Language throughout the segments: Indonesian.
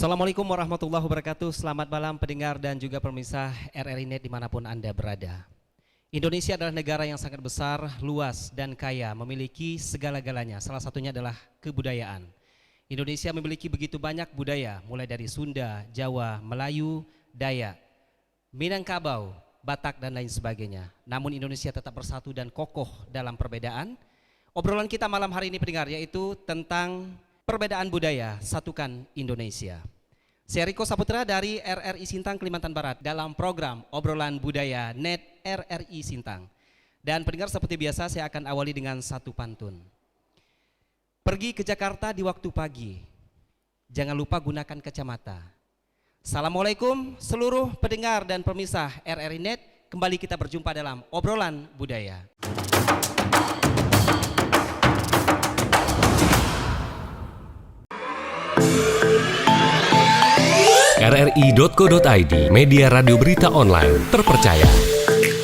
Assalamualaikum warahmatullahi wabarakatuh. Selamat malam pendengar dan juga pemirsa RRI Net dimanapun Anda berada. Indonesia adalah negara yang sangat besar, luas dan kaya, memiliki segala-galanya. Salah satunya adalah kebudayaan. Indonesia memiliki begitu banyak budaya, mulai dari Sunda, Jawa, Melayu, Dayak, Minangkabau, Batak dan lain sebagainya. Namun Indonesia tetap bersatu dan kokoh dalam perbedaan. Obrolan kita malam hari ini pendengar yaitu tentang perbedaan budaya, satukan Indonesia. Saya Riko Saputra dari RRI Sintang, Kalimantan Barat dalam program Obrolan Budaya Net RRI Sintang. Dan pendengar seperti biasa saya akan awali dengan satu pantun. Pergi ke Jakarta di waktu pagi, jangan lupa gunakan kacamata. Assalamualaikum seluruh pendengar dan pemirsa RRI Net, kembali kita berjumpa dalam Obrolan Budaya. RRI.co.id, media radio berita online terpercaya.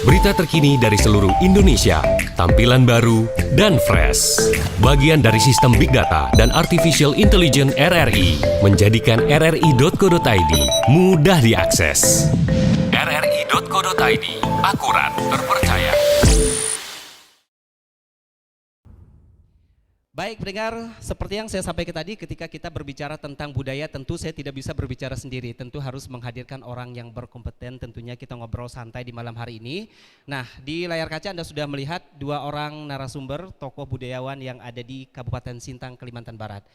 Berita terkini dari seluruh Indonesia, tampilan baru dan fresh. Bagian dari sistem Big Data dan Artificial Intelligence RRI, menjadikan RRI.co.id mudah diakses. RRI.co.id, akurat, terpercaya. Baik pendengar, seperti yang saya sampaikan tadi ketika kita berbicara tentang budaya tentu saya tidak bisa berbicara sendiri. Tentu harus menghadirkan orang yang berkompeten, tentunya kita ngobrol santai di malam hari ini. Nah di layar kaca Anda sudah melihat dua orang narasumber tokoh budayawan yang ada di Kabupaten Sintang, Kalimantan Barat.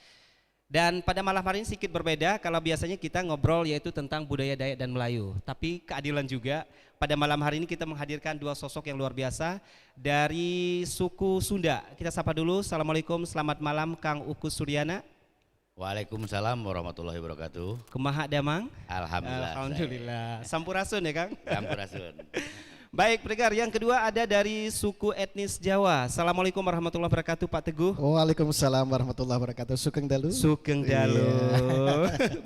Dan pada malam hari ini sedikit berbeda, kalau biasanya kita ngobrol yaitu tentang budaya Dayak dan Melayu. Tapi keadilan juga, pada malam hari ini kita menghadirkan dua sosok yang luar biasa dari suku Sunda. Kita sapa dulu, Assalamualaikum, selamat malam Kang Ukus Suryana. Waalaikumsalam warahmatullahi wabarakatuh. Kumaha damang? Alhamdulillah. Alhamdulillah. Sampurasun ya Kang? Sampurasun. Baik pendengar, yang kedua ada dari suku etnis Jawa. Assalamualaikum warahmatullahi wabarakatuh Pak Teguh. Waalaikumsalam warahmatullahi wabarakatuh. Sugeng Dalu. Sugeng Dalu.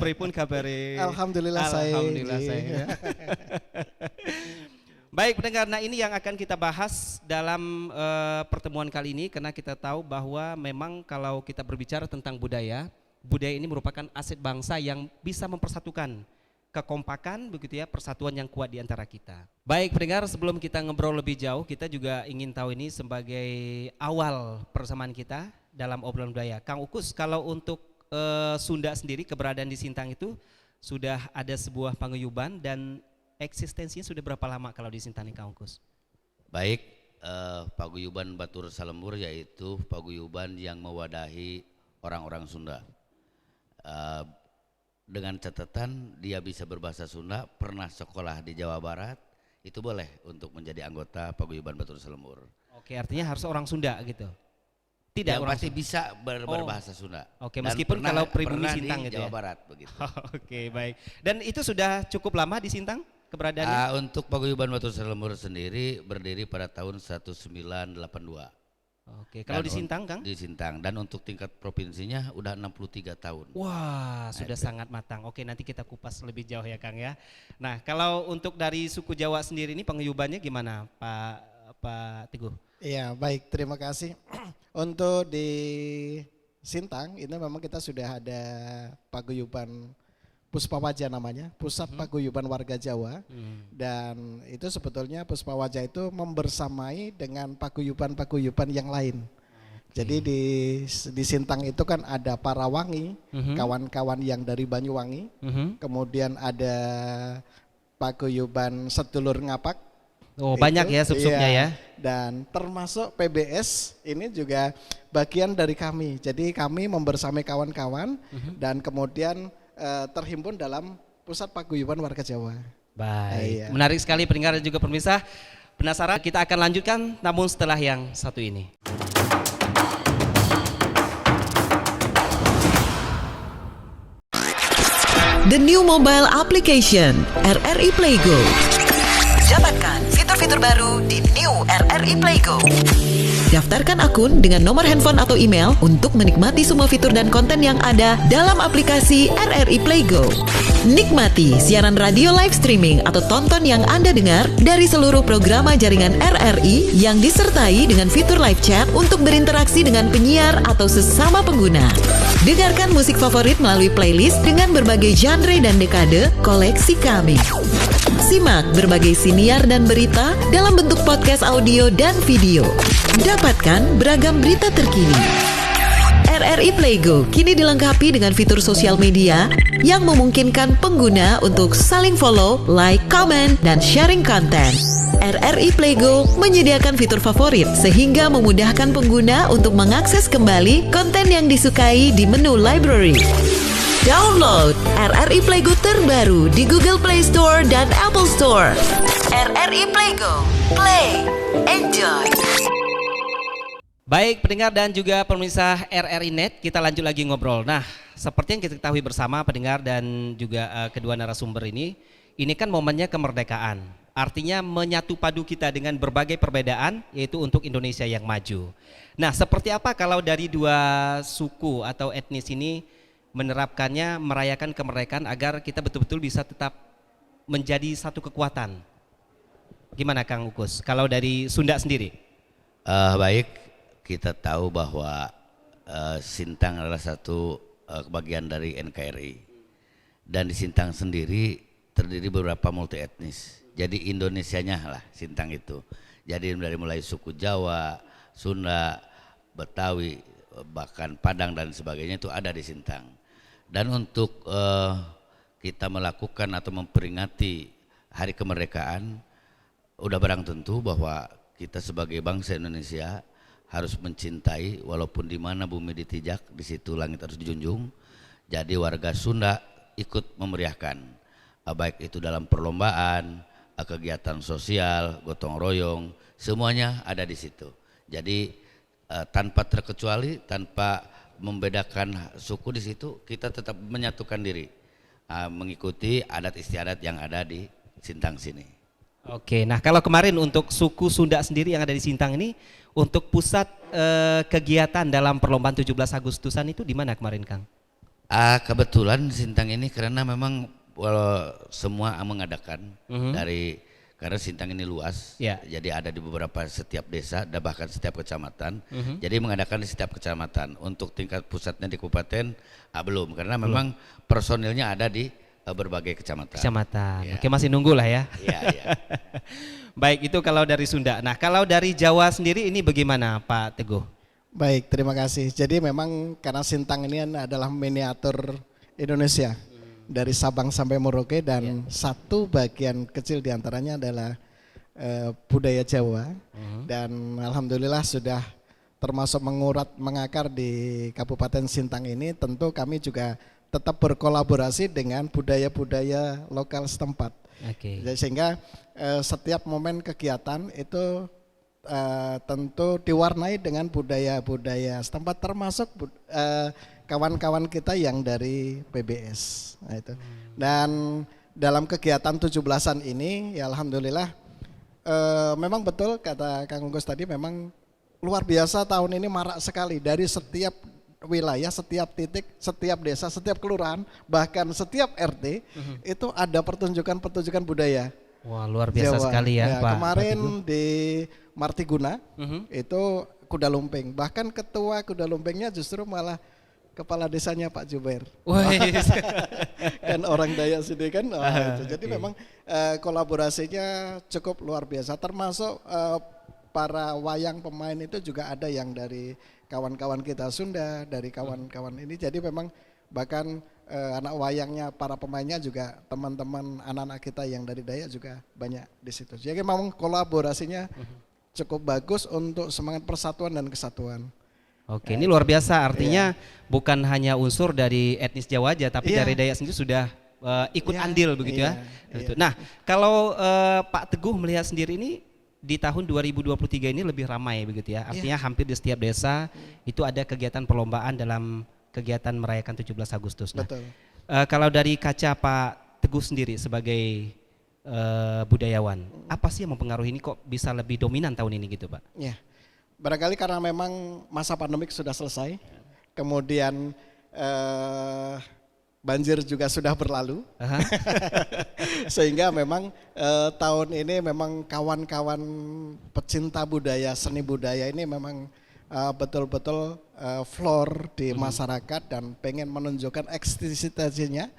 Pripun kabare? Alhamdulillah saya. Alhamdulillah saya. Baik pendengar, nah ini yang akan kita bahas dalam pertemuan kali ini karena kita tahu bahwa memang kalau kita berbicara tentang budaya, budaya ini merupakan aset bangsa yang bisa mempersatukan kekompakan begitu ya, persatuan yang kuat di antara kita. Baik pendengar, sebelum kita ngobrol lebih jauh, kita juga ingin tahu ini sebagai awal persamaan kita dalam obrolan budaya. Kang Ukus, kalau untuk Sunda sendiri keberadaan di Sintang itu sudah ada sebuah paguyuban dan eksistensinya sudah berapa lama kalau di Sintang ini Kang Ukus? Baik, paguyuban Batur Salembur yaitu paguyuban yang mewadahi orang-orang Sunda. Dengan catatan dia bisa berbahasa Sunda, pernah sekolah di Jawa Barat, itu boleh untuk menjadi anggota paguyuban Batur Salembur. Oke, artinya harus orang Sunda gitu? Tidak, yang orang pasti bisa berbahasa Sunda. Oke, meskipun kalau pribumi Sintang di gitu Jawa ya? Barat begitu. Oke, baik. Dan itu sudah cukup lama di Sintang keberadaannya? Untuk paguyuban Batur Salembur sendiri berdiri pada tahun 1982. Oke, kalau di Sintang Kang? Di Sintang, dan untuk tingkat provinsinya udah 63 tahun. Wah, sudah sangat matang. Oke, nanti kita kupas lebih jauh ya Kang ya. Nah, kalau untuk dari suku Jawa sendiri ini paguyubannya gimana Pak Teguh? Iya baik, terima kasih. Untuk di Sintang ini memang kita sudah ada paguyuban Puspawaja namanya, Pusat Paguyuban Warga Jawa. Dan itu sebetulnya Puspawaja itu membersamai dengan paguyuban-paguyuban yang lain. Jadi di Sintang itu kan ada Parawangi, kawan-kawan yang dari Banyuwangi. Kemudian ada paguyuban Sedulur Ngapak. Oh, banyak ya sub-subnya ya. Dan termasuk PBS ini juga bagian dari kami. Jadi kami membersamai kawan-kawan dan kemudian terhimpun dalam Pusat Paguyuban Warga Jawa. Baik, menarik sekali pendengar dan juga pemirsa. Penasaran? Kita akan lanjutkan namun setelah yang satu ini. The new mobile application RRI Playgo. Dapatkan fitur fitur-fitur baru di New RRI Play Go. Daftarkan akun dengan nomor handphone atau email untuk menikmati semua fitur dan konten yang ada dalam aplikasi RRI Play Go. Nikmati siaran radio live streaming atau tonton yang Anda dengar dari seluruh programa jaringan RRI yang disertai dengan fitur live chat untuk berinteraksi dengan penyiar atau sesama pengguna. Dengarkan musik favorit melalui playlist dengan berbagai genre dan dekade koleksi kami. Simak berbagai siniar dan berita dalam bentuk podcast audio dan video. Dapatkan beragam berita terkini. RRI Play Go kini dilengkapi dengan fitur sosial media yang memungkinkan pengguna untuk saling follow, like, comment, dan sharing konten. RRI Play Go menyediakan fitur favorit sehingga memudahkan pengguna untuk mengakses kembali konten yang disukai di menu library. Download RRI Play Go terbaru di Google Play Store dan Apple Store. RRI Play Go, play, enjoy. Baik pendengar dan juga pemirsa RRI Net, kita lanjut lagi ngobrol. Nah, seperti yang kita ketahui bersama pendengar dan juga kedua narasumber ini kan momennya kemerdekaan. Artinya menyatu padu kita dengan berbagai perbedaan, yaitu untuk Indonesia yang maju. Nah, seperti apa kalau dari dua suku atau etnis ini menerapkannya, merayakan kemerdekaan agar kita betul-betul bisa tetap menjadi satu kekuatan? Gimana Kang Ukus, kalau dari Sunda sendiri? Baik. Kita tahu bahwa Sintang adalah satu bagian dari NKRI, dan di Sintang sendiri terdiri beberapa multi etnis. Jadi Indonesianya lah Sintang itu. Jadi dari mulai suku Jawa, Sunda, Betawi, bahkan Padang dan sebagainya itu ada di Sintang. Dan untuk kita melakukan atau memperingati hari kemerdekaan, udah barang tentu bahwa kita sebagai bangsa Indonesia harus mencintai, walaupun di mana bumi ditijak, di situ langit harus dijunjung. Jadi warga Sunda ikut memeriahkan, baik itu dalam perlombaan, kegiatan sosial, gotong royong, semuanya ada di situ. Jadi tanpa terkecuali, tanpa membedakan suku di situ, kita tetap menyatukan diri, mengikuti adat istiadat yang ada di Sintang sini. Oke, nah kalau kemarin untuk suku Sunda sendiri yang ada di Sintang ini, untuk pusat kegiatan dalam perlombaan 17 Agustusan itu di mana kemarin Kang? Kebetulan Sintang ini karena memang semua mengadakan karena Sintang ini luas, jadi ada di beberapa setiap desa dan bahkan setiap kecamatan. Jadi mengadakan di setiap kecamatan. Untuk tingkat pusatnya di kabupaten belum, karena memang personilnya ada di berbagai kecamatan. Ya. Oke, masih nunggu lah ya. Iya. Baik, itu kalau dari Sunda. Nah, kalau dari Jawa sendiri ini bagaimana Pak Teguh? Baik, terima kasih. Jadi memang karena Sintang ini adalah miniatur Indonesia. Dari Sabang sampai Merauke, dan satu bagian kecil diantaranya adalah budaya Jawa. Dan alhamdulillah sudah termasuk mengakar di Kabupaten Sintang ini. Tentu kami juga tetap berkolaborasi dengan budaya-budaya lokal setempat. Jadi sehingga setiap momen kegiatan itu tentu diwarnai dengan budaya-budaya setempat, termasuk kawan-kawan kita yang dari PBS. Nah, itu. Dan dalam kegiatan 17-an ini ya alhamdulillah memang betul kata Kang Unggus tadi, memang luar biasa tahun ini marak sekali dari setiap wilayah, setiap titik, setiap desa, setiap kelurahan, bahkan setiap RT itu ada pertunjukan budaya. Wah, luar biasa sekali ya Pak. Kemarin di Martiguna itu kuda lumping, bahkan ketua kuda lumpingnya justru malah kepala desanya Pak Jubair. Kan orang Dayak sini kan. Jadi memang kolaborasinya cukup luar biasa, termasuk para wayang pemain itu juga ada yang dari kawan-kawan kita Sunda, dari kawan-kawan ini. Jadi memang bahkan anak wayangnya, para pemainnya juga teman-teman anak-anak kita yang dari Dayak juga banyak di situ. Jadi memang kolaborasinya cukup bagus untuk semangat persatuan dan kesatuan. Oke, ini luar biasa, artinya bukan hanya unsur dari etnis Jawa aja, tapi dari Dayak sendiri sudah ikut andil begitu ya. Nah, kalau Pak Teguh melihat sendiri ini di tahun 2023 ini lebih ramai begitu ya. Artinya hampir di setiap desa itu ada kegiatan perlombaan dalam kegiatan merayakan 17 Agustus. Nah, Betul. Kalau dari kaca Pak Teguh sendiri sebagai budayawan. Apa sih yang mempengaruhi ini kok bisa lebih dominan tahun ini gitu Pak? Ya, barangkali karena memang masa pandemik sudah selesai, kemudian banjir juga sudah berlalu, Aha. sehingga memang tahun ini memang kawan-kawan pecinta budaya, seni budaya ini memang betul-betul floor di masyarakat dan pengen menunjukkan eksistensinya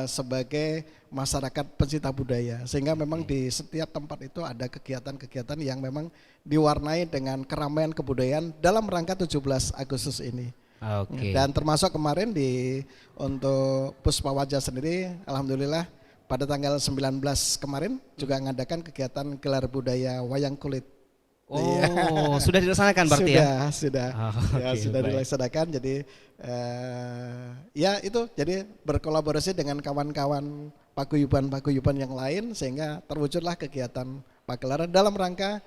sebagai masyarakat pencinta budaya, sehingga memang di setiap tempat itu ada kegiatan-kegiatan yang memang diwarnai dengan keramaian kebudayaan dalam rangka 17 Agustus ini. Oke. Dan termasuk kemarin untuk Puspa Wajah sendiri, alhamdulillah pada tanggal 19 kemarin juga mengadakan kegiatan gelar budaya wayang kulit. Oh, sudah dilaksanakan berarti ya? Sudah. Oh, Ya, oke, sudah baik. dilaksanakan. Jadi ya itu, jadi berkolaborasi dengan kawan-kawan paguyuban yang lain sehingga terwujudlah kegiatan pagelaran dalam rangka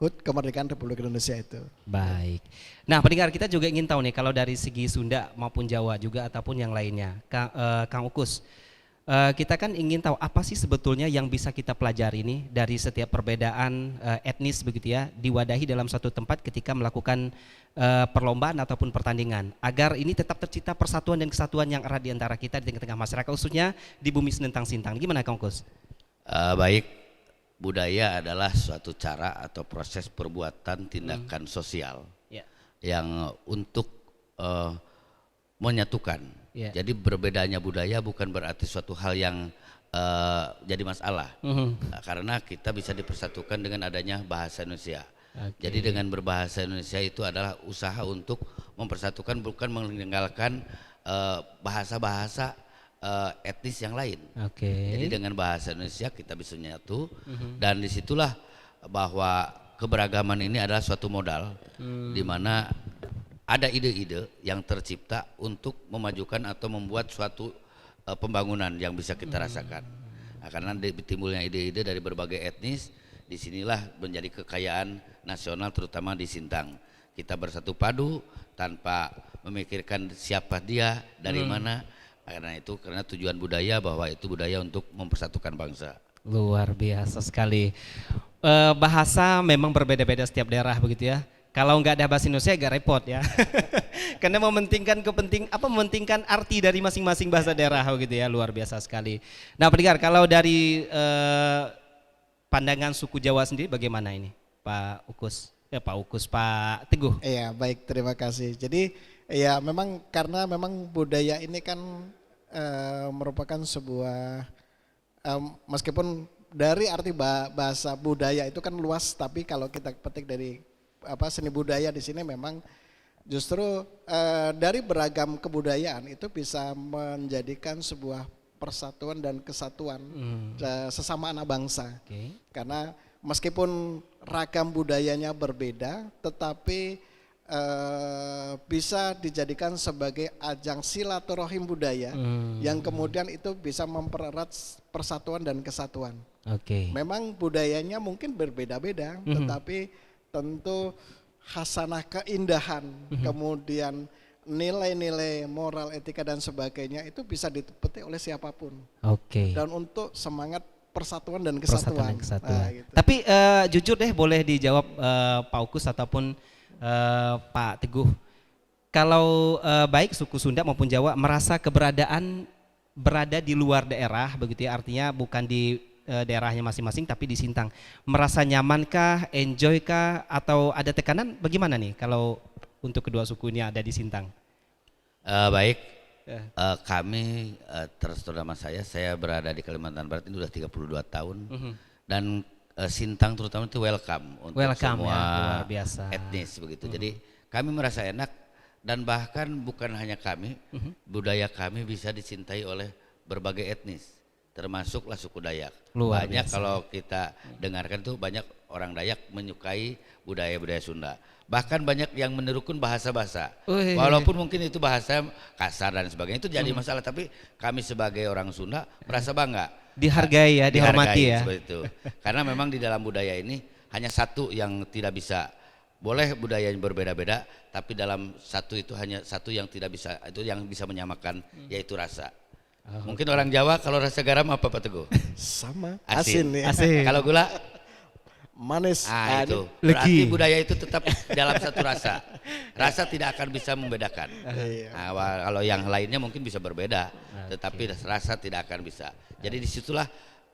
HUT Kemerdekaan Republik Indonesia itu. Baik. Nah, pendengar kita juga ingin tahu nih kalau dari segi Sunda maupun Jawa juga ataupun yang lainnya, Kang Ukus. Kita kan ingin tahu apa sih sebetulnya yang bisa kita pelajari ini dari setiap perbedaan etnis begitu ya, diwadahi dalam satu tempat ketika melakukan perlombaan ataupun pertandingan, agar ini tetap tercipta persatuan dan kesatuan yang erat di antara kita di tengah-tengah masyarakat, khususnya di bumi Senentang Sintang. Gimana Kang Ukus? Baik, budaya adalah suatu cara atau proses perbuatan tindakan sosial Ya. yang untuk menyatukan. Ya. Jadi berbedanya budaya bukan berarti suatu hal yang jadi masalah. Karena kita bisa dipersatukan dengan adanya bahasa Indonesia. Oke. Jadi dengan berbahasa Indonesia itu adalah usaha untuk mempersatukan, bukan meninggalkan bahasa-bahasa etnis yang lain. Oke. Jadi dengan bahasa Indonesia kita bisa menyatu, dan disitulah bahwa keberagaman ini adalah suatu modal di mana ada ide-ide yang tercipta untuk memajukan atau membuat suatu pembangunan yang bisa kita rasakan. Nah, karena timbulnya ide-ide dari berbagai etnis, disinilah menjadi kekayaan nasional terutama di Sintang. Kita bersatu padu tanpa memikirkan siapa dia, dari mana. Karena tujuan budaya bahwa itu budaya untuk mempersatukan bangsa. Luar biasa sekali. Bahasa memang berbeda-beda setiap daerah begitu ya. Kalau nggak ada bahasa Indonesia agak repot ya. Karena mementingkan arti dari masing-masing bahasa daerah begitu ya, luar biasa sekali. Nah, pendengar, kalau dari pandangan suku Jawa sendiri bagaimana ini, Pak Ukus? Pak Teguh. Iya, baik, terima kasih. Jadi ya memang karena memang budaya ini kan merupakan sebuah meskipun dari arti bahasa budaya itu kan luas, tapi kalau kita petik dari seni budaya di sini memang justru dari beragam kebudayaan itu bisa menjadikan sebuah persatuan dan kesatuan sesama anak bangsa. Oke. Karena meskipun ragam budayanya berbeda, tetapi bisa dijadikan sebagai ajang silaturahim budaya yang kemudian itu bisa mempererat persatuan dan kesatuan. Oke. Memang budayanya mungkin berbeda-beda, tetapi tentu hasanah keindahan, kemudian nilai-nilai moral, etika dan sebagainya itu bisa dipetik oleh siapapun. Oke. Dan untuk semangat persatuan dan Persatuan kesatuan. dan kesatuan. Nah, gitu. Tapi jujur deh, boleh dijawab Pak Ukus ataupun Pak Teguh. Kalau baik suku Sunda maupun Jawa merasa berada di luar daerah begitu ya, artinya bukan di daerahnya masing-masing tapi di Sintang. Merasa nyamankah, enjoykah, atau ada tekanan bagaimana nih kalau untuk kedua suku ini ada di Sintang? Baik, kami terutama saya berada di Kalimantan Barat ini sudah 32 tahun dan Sintang terutama itu welcome untuk Welcome, semua ya, luar biasa. etnis begitu. Jadi kami merasa enak, dan bahkan bukan hanya kami, budaya kami bisa dicintai oleh berbagai etnis, termasuklah suku Dayak. Luar Banyak biasa. kalau kita dengarkan tuh banyak orang Dayak menyukai budaya-budaya Sunda. Bahkan banyak yang menirukan bahasa-bahasa. Wih. Walaupun mungkin itu bahasa kasar dan sebagainya, itu jadi masalah, tapi kami sebagai orang Sunda merasa bangga. Dihargai ya, dihormati Dihargai, ya. seperti itu. Karena memang di dalam budaya ini hanya satu yang tidak bisa. Boleh budaya yang berbeda-beda, tapi dalam satu itu hanya satu yang tidak bisa, itu yang bisa menyamakan, yaitu rasa. Mungkin orang Jawa kalau rasa garam apa Pak Teguh? Sama, Asin. asin ya. Asik. Kalau gula? Manis. Ah itu. Legi. Berarti budaya itu tetap dalam satu rasa. Rasa tidak akan bisa membedakan. Iya. Nah, kalau yang lainnya mungkin bisa berbeda, tetapi rasa tidak akan bisa. Jadi disitulah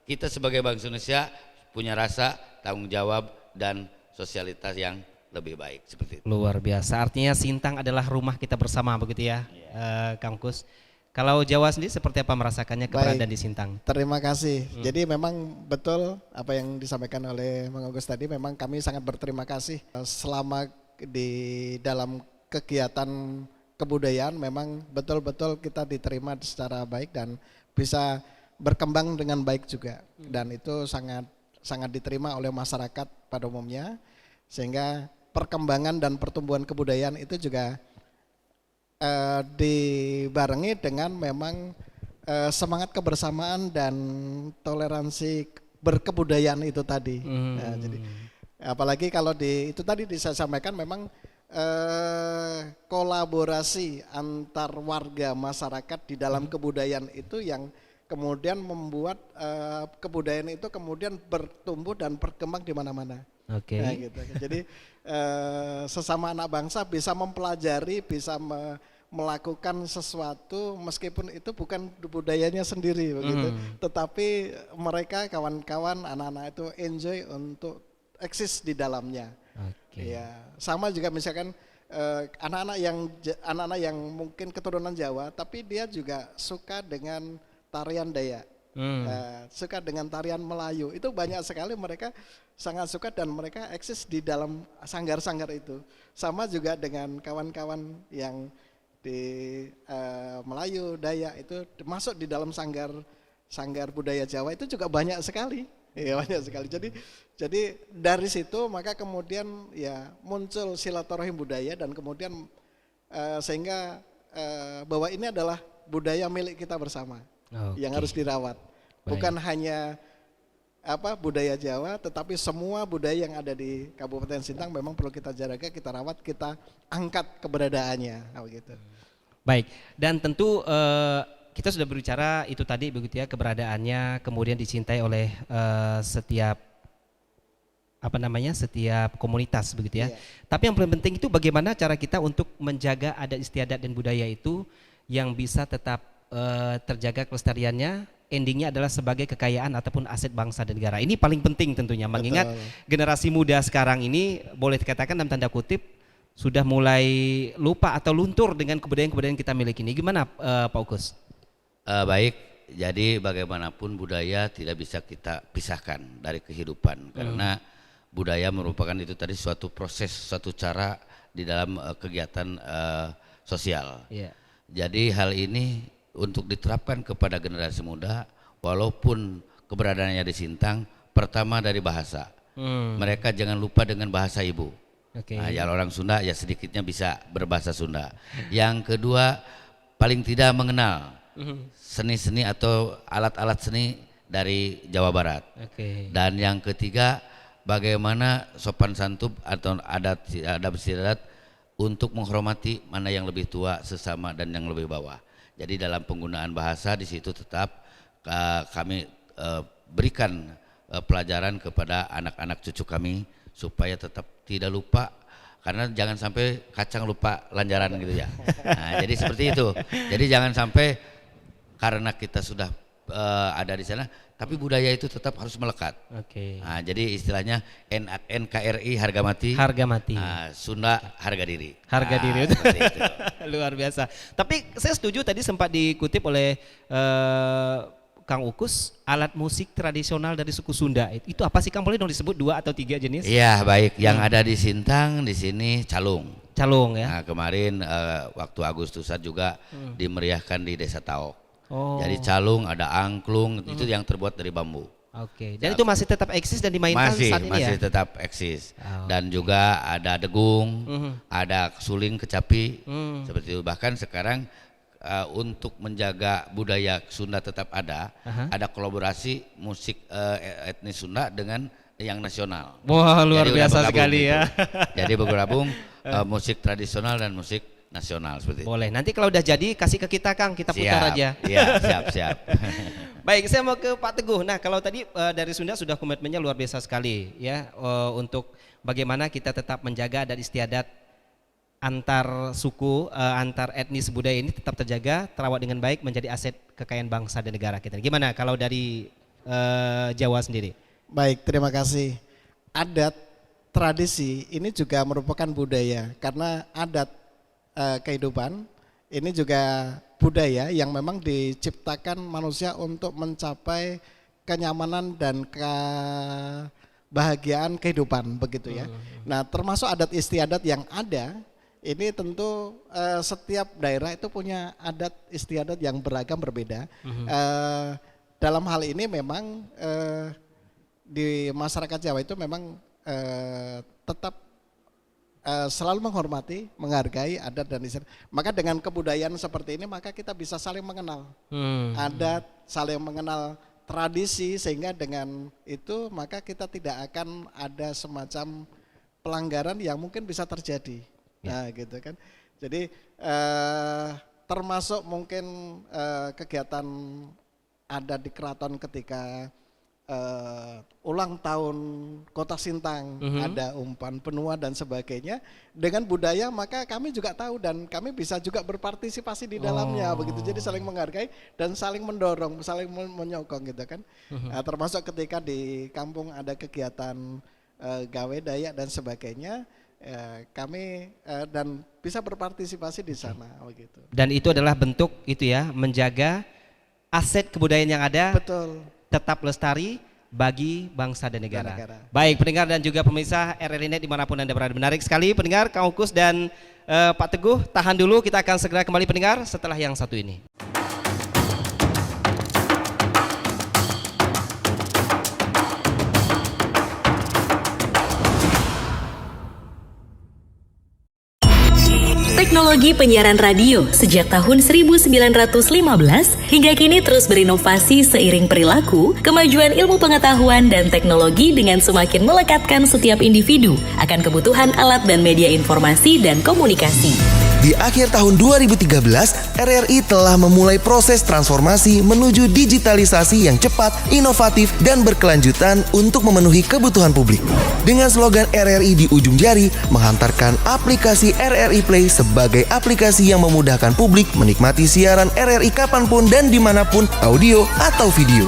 kita sebagai bangsa Indonesia punya rasa, tanggung jawab dan sosialitas yang lebih baik seperti itu. Luar biasa. Artinya Sintang adalah rumah kita bersama begitu ya, Kang Kus. Kalau Jawa sendiri seperti apa merasakannya keberadaan di Sintang? Terima kasih. Jadi memang betul apa yang disampaikan oleh Mang Agus tadi, memang kami sangat berterima kasih selama di dalam kegiatan kebudayaan memang betul-betul kita diterima secara baik dan bisa berkembang dengan baik juga. Dan itu sangat diterima oleh masyarakat pada umumnya, sehingga perkembangan dan pertumbuhan kebudayaan itu juga dibarengi dengan memang semangat kebersamaan dan toleransi berkebudayaan itu tadi. Nah, jadi apalagi kalau itu tadi saya sampaikan memang kolaborasi antar warga masyarakat di dalam kebudayaan itu yang kemudian membuat kebudayaan itu kemudian bertumbuh dan berkembang di mana-mana. Oke. Nah, gitu. Jadi sesama anak bangsa bisa mempelajari, bisa melakukan sesuatu meskipun itu bukan budayanya sendiri begitu. Tetapi mereka kawan-kawan anak-anak itu enjoy untuk eksis di dalamnya. Oke. Ya, sama juga misalkan anak-anak yang mungkin keturunan Jawa tapi dia juga suka dengan tarian Dayak. Suka dengan tarian Melayu, itu banyak sekali mereka sangat suka dan mereka eksis di dalam sanggar-sanggar itu. Sama juga dengan kawan-kawan yang di Melayu, Dayak itu masuk di dalam sanggar budaya Jawa itu juga banyak sekali. Ya, banyak sekali. Jadi dari situ maka kemudian ya muncul silaturahim budaya dan kemudian sehingga bahwa ini adalah budaya milik kita bersama. Yang harus dirawat. Bukan hanya budaya Jawa, tetapi semua budaya yang ada di Kabupaten Sintang memang perlu kita jaga, kita rawat, kita angkat keberadaannya, gitu. Baik, dan tentu kita sudah berbicara itu tadi begitu ya, keberadaannya kemudian dicintai oleh setiap setiap komunitas begitu ya. Tapi yang paling penting itu bagaimana cara kita untuk menjaga adat istiadat dan budaya itu yang bisa tetap terjaga kelestariannya, endingnya adalah sebagai kekayaan ataupun aset bangsa dan negara. Ini paling penting tentunya, mengingat generasi muda sekarang ini boleh dikatakan dalam tanda kutip sudah mulai lupa atau luntur dengan kebudayaan-kebudayaan kita miliki ini. Gimana Pak Ukus? Baik, jadi bagaimanapun budaya tidak bisa kita pisahkan dari kehidupan karena budaya merupakan itu tadi suatu proses, suatu cara di dalam kegiatan sosial. Jadi hal ini untuk diterapkan kepada generasi muda, walaupun keberadaannya di Sintang, pertama dari bahasa. Mereka jangan lupa dengan bahasa ibu. Nah, ya orang Sunda ya sedikitnya bisa berbahasa Sunda. Yang kedua, paling tidak mengenal seni-seni atau alat-alat seni dari Jawa Barat. Dan yang ketiga, bagaimana sopan santun atau adat istiadat untuk menghormati mana yang lebih tua sesama dan yang lebih bawah. Jadi dalam penggunaan bahasa di situ tetap kami berikan pelajaran kepada anak-anak cucu kami supaya tetap tidak lupa, karena jangan sampai kacang lupa lanjaran gitu ya. Nah, jadi seperti itu. Jadi jangan sampai karena kita sudah ada di sana, tapi budaya itu tetap harus melekat. Nah, jadi istilahnya NKRI harga mati. Harga mati. Sunda harga diri. Harga diri. Seperti itu. Luar biasa. Tapi saya setuju tadi sempat dikutip oleh Kang Ukus, alat musik tradisional dari suku Sunda. Itu apa sih Kang? Boleh dong disebut 2 atau 3 jenis? Iya, baik. Yang ada di Sintang di sini calung. Calung ya. Nah, kemarin waktu Agustusan juga dimeriahkan di Desa Taok. Jadi calung, ada angklung, itu yang terbuat dari bambu. Dan itu masih tetap eksis dan dimainkan saat ini ya? Masih tetap eksis. Dan juga ada degung, ada suling, kecapi, seperti itu. Bahkan sekarang untuk menjaga budaya Sunda tetap ada kolaborasi musik etnis Sunda dengan yang nasional. Wah, luar biasa sekali gitu. ya. Jadi bergabung musik tradisional dan musik nasional seperti itu. Boleh. Nanti kalau udah jadi kasih ke kita Kang, kita putar aja. Iya, siap. Baik, saya mau ke Pak Teguh. Nah, kalau tadi dari Sunda sudah komitmennya luar biasa sekali ya untuk bagaimana kita tetap menjaga adat istiadat antar suku, antar etnis budaya ini tetap terjaga, terawat dengan baik menjadi aset kekayaan bangsa dan negara kita. Gimana kalau dari Jawa sendiri? Baik, terima kasih. Adat, tradisi ini juga merupakan budaya karena adat kehidupan ini juga budaya yang memang diciptakan manusia untuk mencapai kenyamanan dan kebahagiaan kehidupan begitu ya. Nah, termasuk adat istiadat yang ada ini tentu setiap daerah itu punya adat istiadat yang beragam berbeda. Dalam hal ini memang di masyarakat Jawa itu memang tetap selalu menghormati, menghargai adat dan istiadat. Maka dengan kebudayaan seperti ini maka kita bisa saling mengenal adat, saling mengenal tradisi, sehingga dengan itu maka kita tidak akan ada semacam pelanggaran yang mungkin bisa terjadi. Nah gitu kan. Jadi termasuk mungkin kegiatan ada di keraton ketika ulang tahun Kota Sintang, ada umpan penua dan sebagainya. Dengan budaya maka kami juga tahu dan kami bisa juga berpartisipasi di dalamnya begitu. Jadi saling menghargai dan saling mendorong, saling menyokong gitu kan. Termasuk ketika di kampung ada kegiatan gawe dayak dan sebagainya, kami dan bisa berpartisipasi di sana begitu. Dan itu adalah bentuk itu ya, menjaga aset kebudayaan yang ada. Betul. Tetap lestari bagi bangsa dan negara. Baik pendengar dan juga pemirsa RRI Net dimanapun Anda berada. Menarik sekali pendengar, Kang Ukus dan Pak Teguh. Tahan dulu, kita akan segera kembali pendengar setelah yang satu ini. Teknologi penyiaran radio sejak tahun 1915 hingga kini terus berinovasi seiring perilaku, kemajuan ilmu pengetahuan dan teknologi dengan semakin melekatkan setiap individu akan kebutuhan alat dan media informasi dan komunikasi. Di akhir tahun 2013, RRI telah memulai proses transformasi menuju digitalisasi yang cepat, inovatif, dan berkelanjutan untuk memenuhi kebutuhan publik. Dengan slogan RRI di ujung jari, menghantarkan aplikasi RRI Play sebagai aplikasi yang memudahkan publik menikmati siaran RRI kapanpun dan dimanapun, audio atau video.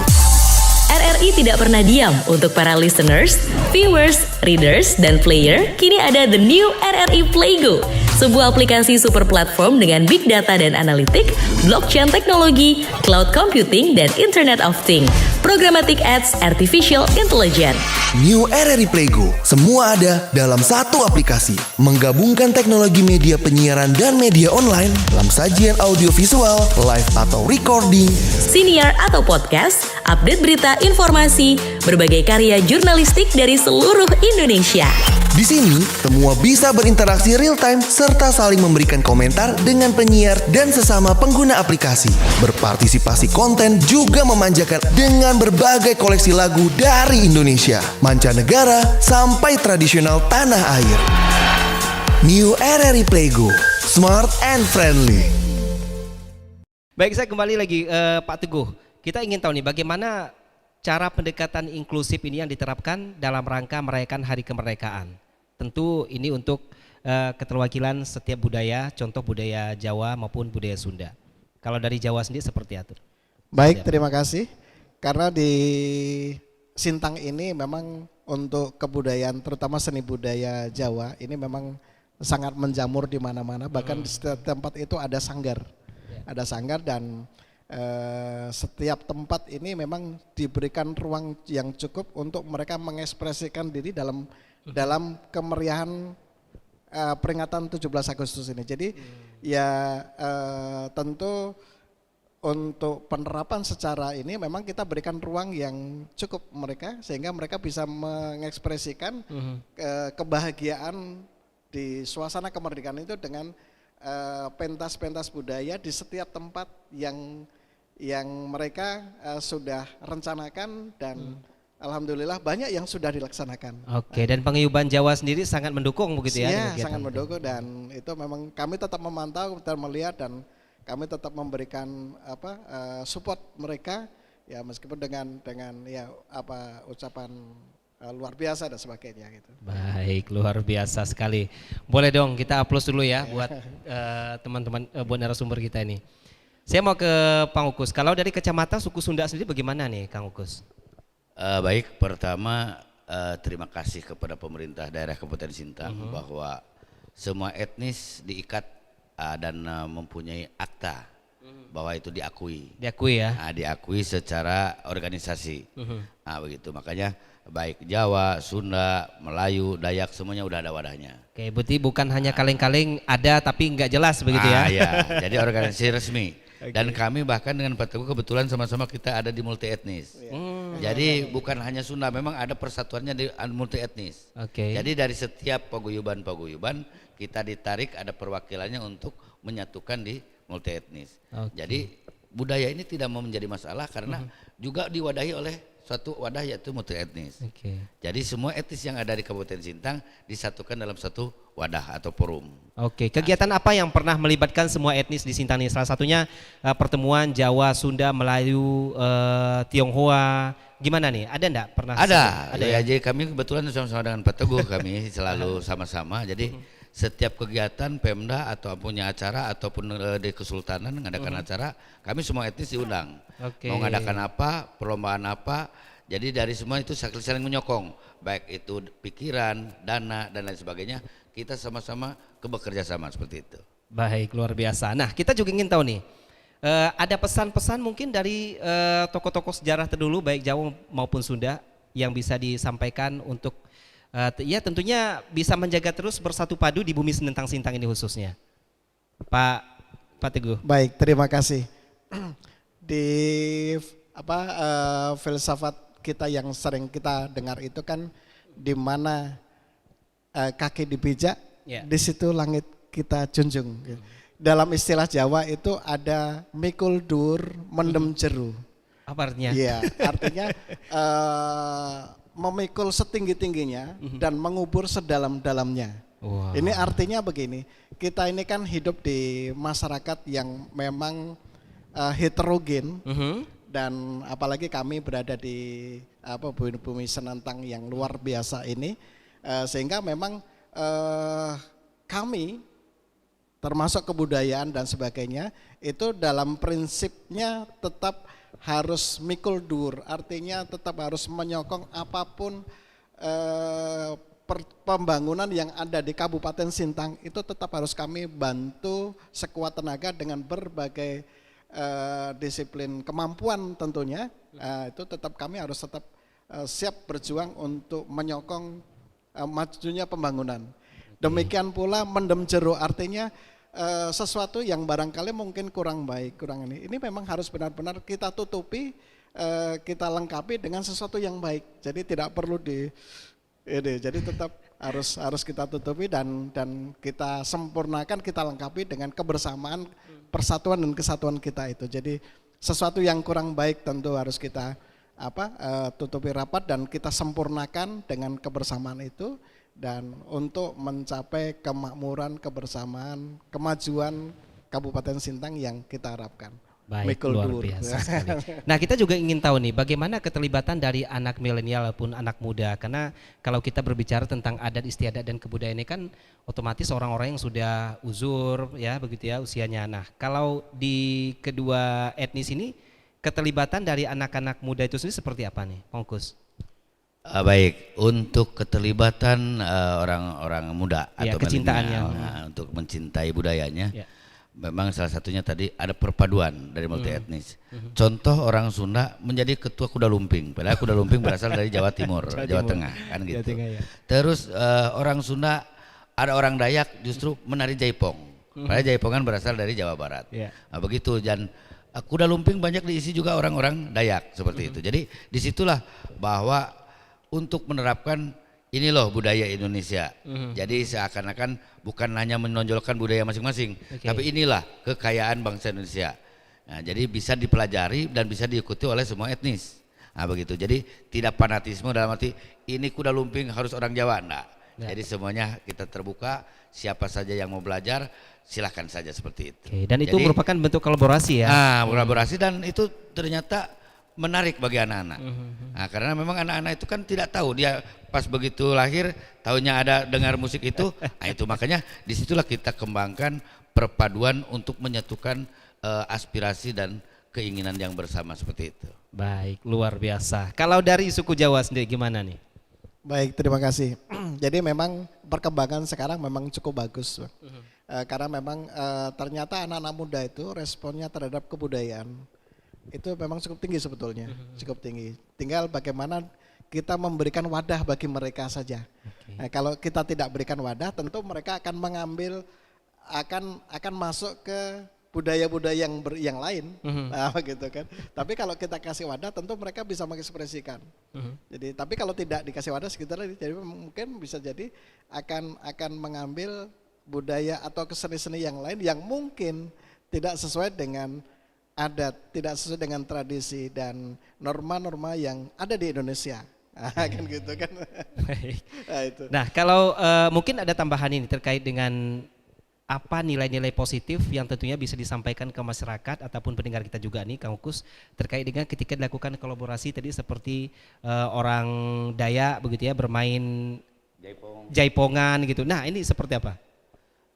RRI tidak pernah diam untuk para listeners, viewers, readers, dan player. Kini ada the new RRI Playgo, sebuah aplikasi super platform dengan big data dan analitik, blockchain teknologi, cloud computing, dan Internet of Things, programmatic ads, artificial intelligence. New RRI Playgo, semua ada dalam satu aplikasi, menggabungkan teknologi media penyiaran dan media online dalam sajian audiovisual, live atau recording, siniar atau podcast, update berita, informasi, berbagai karya jurnalistik dari seluruh Indonesia. Di sini, semua bisa berinteraksi real time serta saling memberikan komentar dengan penyiar dan sesama pengguna aplikasi. Berpartisipasi konten juga memanjakan dengan berbagai koleksi lagu dari Indonesia, mancanegara, sampai tradisional tanah air. New RRI Playgo, smart and friendly. Baik, saya kembali lagi Pak Teguh. Kita ingin tahu nih bagaimana cara pendekatan inklusif ini yang diterapkan dalam rangka merayakan Hari Kemerdekaan. Tentu ini untuk keterwakilan setiap budaya, contoh budaya Jawa maupun budaya Sunda. Kalau dari Jawa sendiri seperti apa? Baik, terima kasih. Karena di Sintang ini memang untuk kebudayaan, terutama seni budaya Jawa, ini memang sangat menjamur di mana-mana. Bahkan di setiap tempat itu ada sanggar. Ada sanggar dan setiap tempat ini memang diberikan ruang yang cukup untuk mereka mengekspresikan diri dalam kemeriahan peringatan 17 Agustus ini. Jadi ya tentu untuk penerapan secara ini memang kita berikan ruang yang cukup mereka sehingga mereka bisa mengekspresikan kebahagiaan di suasana kemerdekaan itu dengan pentas-pentas budaya di setiap tempat yang mereka sudah rencanakan dan alhamdulillah banyak yang sudah dilaksanakan. Oke, dan paguyuban Jawa sendiri sangat mendukung begitu ya? Iya, dengan kegiatan sangat itu? mendukung, dan itu memang kami tetap memantau dan melihat, dan kami tetap memberikan support mereka ya, meskipun dengan ya ucapan luar biasa dan sebagainya gitu. Baik, luar biasa sekali. Boleh dong kita aplaus dulu ya buat teman-teman, buat narasumber kita ini. Saya mau ke Kang Ukus. Kalau dari kacamata suku Sunda sendiri bagaimana nih Kang Ukus? Baik, pertama terima kasih kepada pemerintah daerah Kabupaten Sintang bahwa semua etnis diikat dan mempunyai akta bahwa itu diakui. Diakui ya? Diakui secara organisasi. Begitu, makanya baik Jawa, Sunda, Melayu, Dayak semuanya udah ada wadahnya. Oke, berarti bukan hanya kaleng-kaleng ada tapi nggak jelas begitu ya? Iya, jadi organisasi resmi. Dan kami bahkan dengan Pak Teguh kebetulan sama-sama kita ada di multi etnis. Jadi bukan hanya Sunda, memang ada persatuannya di multi etnis. Oke. Jadi dari setiap paguyuban kita ditarik ada perwakilannya untuk menyatukan di multi etnis. Jadi budaya ini tidak mau menjadi masalah karena juga diwadahi oleh suatu wadah yaitu multi etnis. Jadi semua etnis yang ada di Kabupaten Sintang disatukan dalam satu wadah atau forum. Oke, kegiatan apa yang pernah melibatkan semua etnis di Sintang ini? Salah satunya pertemuan Jawa, Sunda, Melayu, Tionghoa. Gimana nih? Ada enggak pernah? Ada ya? Jadi kami kebetulan sama-sama dengan Pak Teguh kami selalu sama-sama. Jadi setiap kegiatan Pemda atau punya acara ataupun di Kesultanan mengadakan acara, kami semua etnis diundang. Mau mengadakan apa, perlombaan apa, jadi dari semua itu saling menyokong, baik itu pikiran, dana dan lain sebagainya, kita sama-sama bekerja sama seperti itu. Baik, luar biasa. Nah, kita juga ingin tahu nih, ada pesan-pesan mungkin dari tokoh-tokoh sejarah terdahulu baik Jawa maupun Sunda yang bisa disampaikan untuk ya tentunya bisa menjaga terus bersatu padu di bumi Senentang Sintang ini khususnya. Pak Teguh. Baik, terima kasih. Di filsafat kita yang sering kita dengar itu kan, di mana kaki dipijak, di situ langit kita junjung. Dalam istilah Jawa itu ada mikul dur mendem jeru. Apa artinya? Iya, artinya memikul setinggi-tingginya dan mengubur sedalam-dalamnya. Wow. Ini artinya begini, kita ini kan hidup di masyarakat yang memang heterogen, dan apalagi kami berada di bumi Senentang yang luar biasa ini, sehingga memang kami termasuk kebudayaan dan sebagainya itu dalam prinsipnya tetap harus mikul dur, artinya tetap harus menyokong apapun pembangunan yang ada di Kabupaten Sintang itu tetap harus kami bantu sekuat tenaga dengan berbagai disiplin kemampuan tentunya. Itu tetap kami harus tetap siap berjuang untuk menyokong majunya pembangunan. Demikian pula mendem jeru, artinya sesuatu yang barangkali mungkin kurang baik, kurang ini memang harus benar-benar kita tutupi, kita lengkapi dengan sesuatu yang baik. Jadi tidak perlu jadi tetap harus kita tutupi dan kita sempurnakan, kita lengkapi dengan kebersamaan, persatuan dan kesatuan kita itu. Jadi sesuatu yang kurang baik tentu harus kita tutupi rapat dan kita sempurnakan dengan kebersamaan itu, dan untuk mencapai kemakmuran, kebersamaan, kemajuan Kabupaten Sintang yang kita harapkan. Baik, luar biasa sekali. Nah, kita juga ingin tahu nih bagaimana keterlibatan dari anak milenial maupun anak muda, karena kalau kita berbicara tentang adat istiadat dan kebudayaan ini kan otomatis orang-orang yang sudah uzur ya begitu ya usianya. Nah, kalau di kedua etnis ini keterlibatan dari anak-anak muda itu sendiri seperti apa nih, Pongkus? Baik, untuk keterlibatan orang-orang muda ya, atau kecintaannya untuk mencintai budayanya. Ya. Memang salah satunya tadi ada perpaduan dari multi etnis. Contoh orang Sunda menjadi ketua kuda lumping, padahal kuda lumping berasal dari Jawa Timur, Jawa Tengah kan gitu. Ya. Terus orang Sunda, ada orang Dayak justru menari jaipong, padahal jaipongan berasal dari Jawa Barat. Ya. Nah, begitu, dan kuda lumping banyak diisi juga orang-orang Dayak seperti itu. Jadi disitulah bahwa untuk menerapkan ini loh budaya Indonesia. Jadi seakan-akan bukan hanya menonjolkan budaya masing-masing, tapi inilah kekayaan bangsa Indonesia. Nah, jadi bisa dipelajari dan bisa diikuti oleh semua etnis. Nah begitu. Jadi tidak fanatisme dalam arti ini kuda lumping harus orang Jawa, enggak. Ya. Jadi semuanya kita terbuka, siapa saja yang mau belajar silahkan saja seperti itu. Oke, dan itu Jadi, merupakan bentuk kolaborasi ya. kolaborasi dan itu ternyata menarik bagi anak-anak. Nah, karena memang anak-anak itu kan tidak tahu, dia pas begitu lahir tahunya ada dengar musik itu, nah itu makanya disitulah kita kembangkan perpaduan untuk menyatukan aspirasi dan keinginan yang bersama seperti itu. Baik, luar biasa. Kalau dari suku Jawa sendiri gimana nih? Baik, terima kasih. Jadi memang perkembangan sekarang memang cukup bagus, Bang. Karena memang ternyata anak-anak muda itu responnya terhadap kebudayaan itu memang cukup tinggi sebetulnya, cukup tinggi. Tinggal bagaimana kita memberikan wadah bagi mereka saja. Nah, kalau kita tidak berikan wadah, tentu mereka akan mengambil, akan masuk ke budaya-budaya yang lain, nah, gitu kan. Tapi kalau kita kasih wadah, tentu mereka bisa mengekspresikan. Jadi, tapi kalau tidak dikasih wadah sekitar, jadi mungkin bisa jadi akan mengambil budaya atau keseni-seni yang lain yang mungkin tidak sesuai dengan adat, tidak sesuai dengan tradisi dan norma-norma yang ada di Indonesia. Kan gitu kan. Baik. Nah, itu. Nah, kalau mungkin ada tambahan ini terkait dengan apa nilai-nilai positif yang tentunya bisa disampaikan ke masyarakat ataupun pendengar kita juga nih Kang Ukus terkait dengan ketika dilakukan kolaborasi tadi seperti orang Dayak begitu ya bermain jaipongan gitu. Nah, ini seperti apa?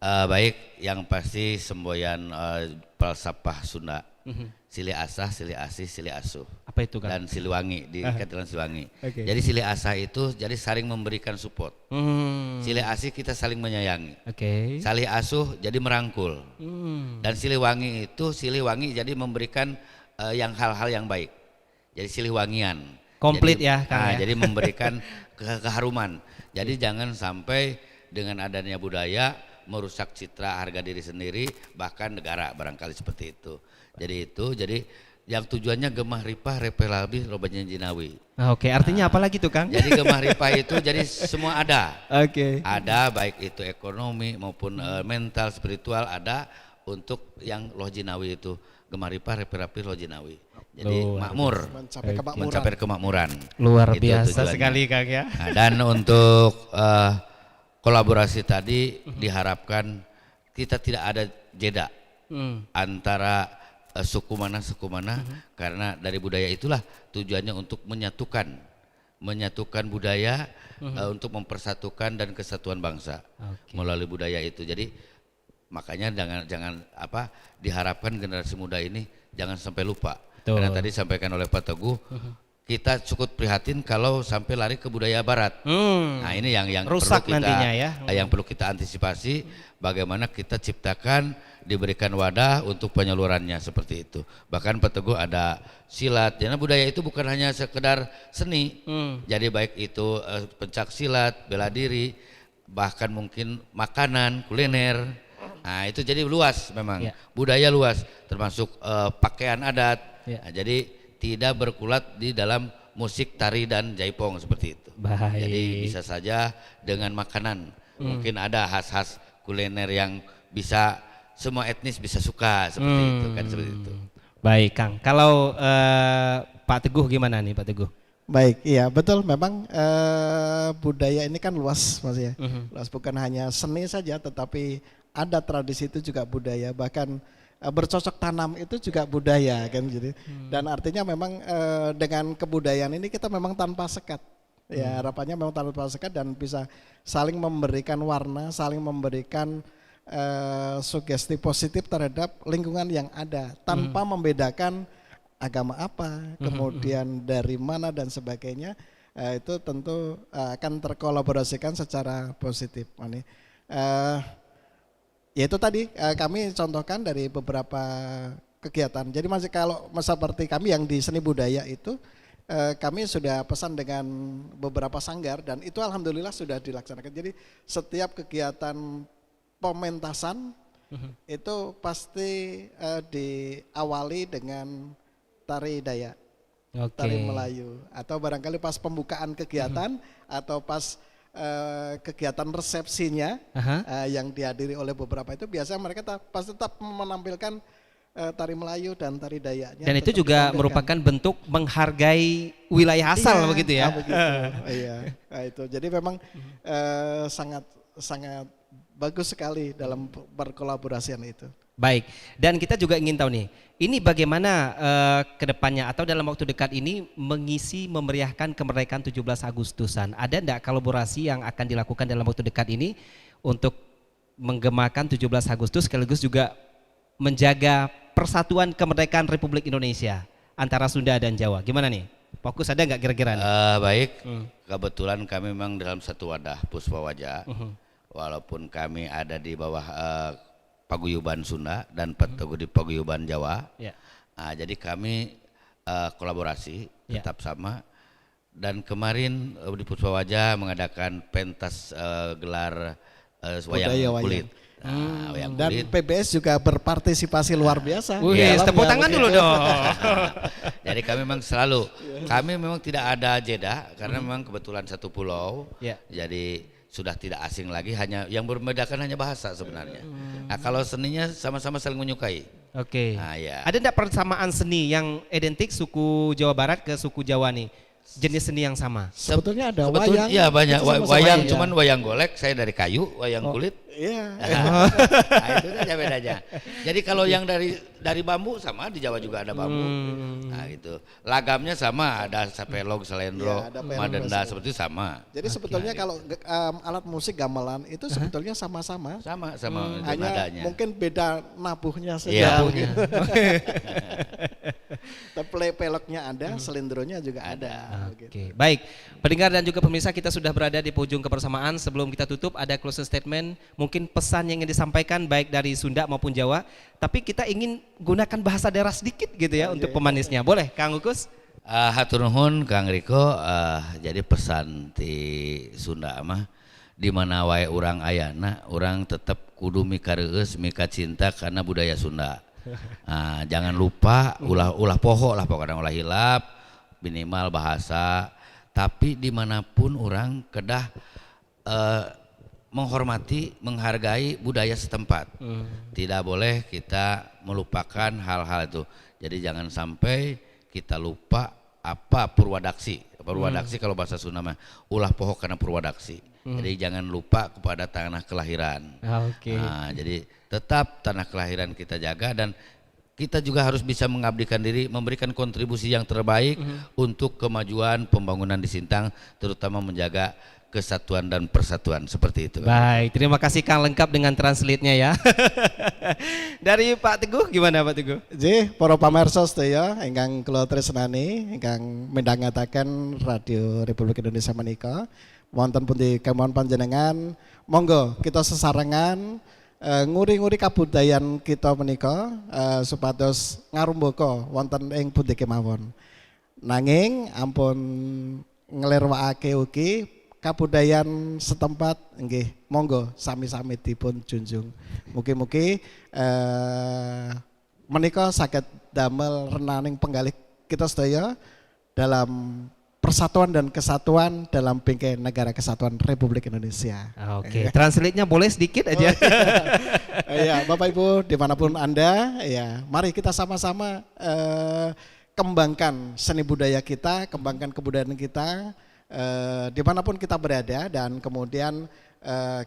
Baik, yang pasti semboyan falsafah Sunda. Sili asah, sili asih, sili asuh. Apa itu kan? Dan Siliwangi di Katulan Siliwangi. Okay. Jadi sili asah itu jadi saling memberikan support. Sili asih kita saling menyayangi. Oke. Sili asuh jadi merangkul. Dan Siliwangi itu Siliwangi jadi memberikan yang hal-hal yang baik. Jadi Siliwangian. Komplit Jadi, ya Kang ya. Jadi memberikan keharuman. Jadi jangan sampai dengan adanya budaya merusak citra harga diri sendiri bahkan negara barangkali seperti itu. Jadi yang tujuannya gemah ripah repeh labih robanya jinawi. Oke, artinya apa lagi tuh Kang? Jadi gemah ripah itu jadi semua ada. Oke. Ada baik itu ekonomi maupun mental spiritual ada untuk yang loh jinawi itu gemah ripah repeh labih loh jinawi. Jadi makmur, mencapai kemakmuran. Luar Itu biasa tujuannya. sekali Kang ya. Nah, dan untuk kolaborasi tadi diharapkan kita tidak ada jeda antara suku mana karena dari budaya itulah tujuannya untuk menyatukan budaya untuk mempersatukan dan kesatuan bangsa melalui budaya itu. Jadi makanya jangan diharapkan generasi muda ini jangan sampai lupa. Karena tadi disampaikan oleh Pak Teguh kita cukup prihatin kalau sampai lari ke budaya barat. Nah, ini yang rusak perlu kita nantinya ya. Yang perlu kita antisipasi bagaimana kita ciptakan diberikan wadah untuk penyalurannya seperti itu. Bahkan Pak Teguh ada silat. Karena budaya itu bukan hanya sekedar seni. Jadi baik itu pencak silat, bela diri, bahkan mungkin makanan, kuliner. Nah, itu jadi luas memang. Ya. Budaya luas termasuk pakaian adat. Ya. Nah, jadi tidak berkulat di dalam musik, tari dan jaipong seperti itu. Baik. Jadi bisa saja dengan makanan. Mungkin ada khas-khas kuliner yang bisa semua etnis bisa suka seperti itu kan seperti itu. Baik Kang. Kalau Pak Teguh gimana nih Pak Teguh? Baik, iya betul memang budaya ini kan luas Mas ya. Luas bukan hanya seni saja tetapi ada tradisi itu juga budaya, bahkan bercocok tanam itu juga budaya kan jadi. Dan artinya memang dengan kebudayaan ini kita memang tanpa sekat. Ya harapannya memang tanpa sekat dan bisa saling memberikan warna, saling memberikan sugesti positif terhadap lingkungan yang ada tanpa membedakan agama apa, kemudian dari mana dan sebagainya. Itu tentu akan terkolaborasikan secara positif. Yaitu tadi kami contohkan dari beberapa kegiatan. Jadi masih kalau seperti kami yang di seni budaya itu kami sudah pesan dengan beberapa sanggar dan itu alhamdulillah sudah dilaksanakan. Jadi setiap kegiatan pementasan itu pasti diawali dengan tari Dayak, tari Melayu, atau barangkali pas pembukaan kegiatan atau pas kegiatan resepsinya yang dihadiri oleh beberapa itu biasanya mereka pasti tetap menampilkan tari Melayu dan tari Dayaknya. Dan itu tetap juga ditampilkan. merupakan bentuk menghargai wilayah asal Iya, begitu ya. begitu. Iya, nah, itu. Jadi memang sangat bagus sekali dalam berkolaborasian itu. Baik, dan kita juga ingin tahu nih, ini bagaimana ke depannya atau dalam waktu dekat ini mengisi memeriahkan kemerdekaan 17 Agustusan. Ada enggak kolaborasi yang akan dilakukan dalam waktu dekat ini untuk menggemakan 17 Agustus sekaligus juga menjaga persatuan kemerdekaan Republik Indonesia antara Sunda dan Jawa. Gimana nih? Fokus ada nggak kira-kira nih? Baik, kebetulan kami memang dalam satu wadah Puspawaja, walaupun kami ada di bawah paguyuban Sunda dan di paguyuban Jawa. Ya. Jadi kami kolaborasi tetap sama. Dan kemarin di Puspawaja mengadakan pentas gelar wayang kulit. Wayang Dan kulit. PBS juga berpartisipasi luar biasa. Wih, di dalamnya, tepuk tangan dulu begitu. dong. Jadi kami memang selalu, kami memang tidak ada jeda karena memang kebetulan satu pulau. Ya. Jadi sudah tidak asing lagi, hanya yang membedakan hanya bahasa sebenarnya. Nah, kalau seninya sama-sama saling menyukai. Oke. Nah, ya. Ada enggak persamaan seni yang identik suku Jawa Barat ke suku Jawa nih? Jenis seni yang sama. Sebetulnya ada Sebetulnya, wayang. iya banyak itu sama-sama wayang, ya. cuman wayang golek saya dari kayu, wayang kulit. Iya. Nah, itu saja bedanya. Jadi kalau yang dari bambu sama, di Jawa juga ada bambu. Nah, gitu. Lagamnya sama, ada sapelog, selendro, Iya, ada pelog, madenda selendro. seperti itu sama. Jadi sebetulnya kalau alat musik gamelan itu sebetulnya sama-sama. Sama Hanya nadanya. mungkin beda nabuhnya Iya. saja. Tapi peloknya ada, selendronya juga ada. Gitu. Oke, baik. Pendengar dan juga pemirsa, kita sudah berada di ujung kebersamaan. Sebelum kita tutup, ada closing statement, mungkin pesan yang ingin disampaikan baik dari Sunda maupun Jawa. Tapi kita ingin gunakan bahasa daerah sedikit gitu ya untuk pemanisnya. Boleh, Kang Ukus? Hatur nuhun Kang Riko. Jadi pesan di Sunda mah, di mana wae urang ayana, urang tetap kudu mika reueus, mika cinta karena budaya Sunda. Jangan lupa ulah poho lah, pokoknya ulah hilap, minimal bahasa. Tapi dimanapun orang kedah menghormati, menghargai budaya setempat. Tidak boleh kita melupakan hal-hal itu. Jadi jangan sampai kita lupa apa purwadaksi. Purwadaksi kalau bahasa Sunda mah ulah poho karena purwadaksi. Jadi jangan lupa kepada tanah kelahiran. Oke. Jadi tetap tanah kelahiran kita jaga, dan kita juga harus bisa mengabdikan diri, memberikan kontribusi yang terbaik untuk kemajuan pembangunan di Sintang, terutama menjaga kesatuan dan persatuan seperti itu. Baik, terima kasih Kang, lengkap dengan translate-nya ya. Dari Pak Teguh, gimana Pak Teguh? Jadi para pamirsa sedaya ingkang kula tresnani, ingkang midhangetaken Radio Republik Indonesia menika, wonten pundi kemawon panjenengan, monggo kita sesarengan nguri-nguri kabudayan kita menika supados ngarumbaka wonten ing pundi kemawon. Nanging ampun nglirwakake ugi kabudayan setempat, nggih monggo sami-sami dipun junjung. Mugi-mugi menika saged damel renaning penggalih kita sedaya dalam persatuan dan kesatuan dalam bingkai negara kesatuan Republik Indonesia. Oke, translate-nya boleh sedikit aja. Ya, Bapak Ibu dimanapun Anda, ya mari kita sama-sama kembangkan seni budaya kita, kembangkan kebudayaan kita dimanapun kita berada, dan kemudian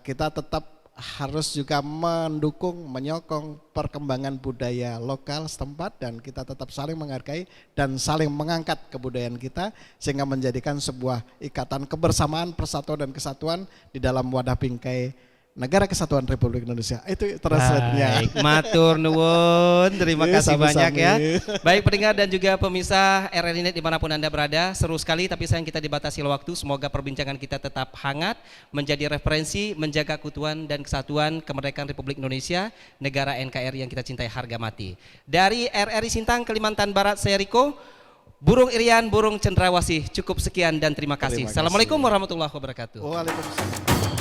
kita tetap harus juga mendukung, menyokong perkembangan budaya lokal setempat, dan kita tetap saling menghargai dan saling mengangkat kebudayaan kita sehingga menjadikan sebuah ikatan kebersamaan, persatuan dan kesatuan di dalam wadah bingkai Negara Kesatuan Republik Indonesia. Itu translate-nya. Baik, matur nuwun, terima Iya, kasih sami-sami. banyak ya. Baik pendengar dan juga pemirsa RRI Net dimanapun Anda berada, seru sekali tapi sayang kita dibatasi waktu. Semoga perbincangan kita tetap hangat, menjadi referensi, menjaga keutuhan dan kesatuan kemerdekaan Republik Indonesia, negara NKRI yang kita cintai harga mati. Dari RRI Sintang, Kalimantan Barat, saya Riko, Burung Irian, Burung Cendrawasih. Cukup sekian dan terima kasih. Terima kasih. Assalamualaikum warahmatullahi wabarakatuh. Waalaikumsalam.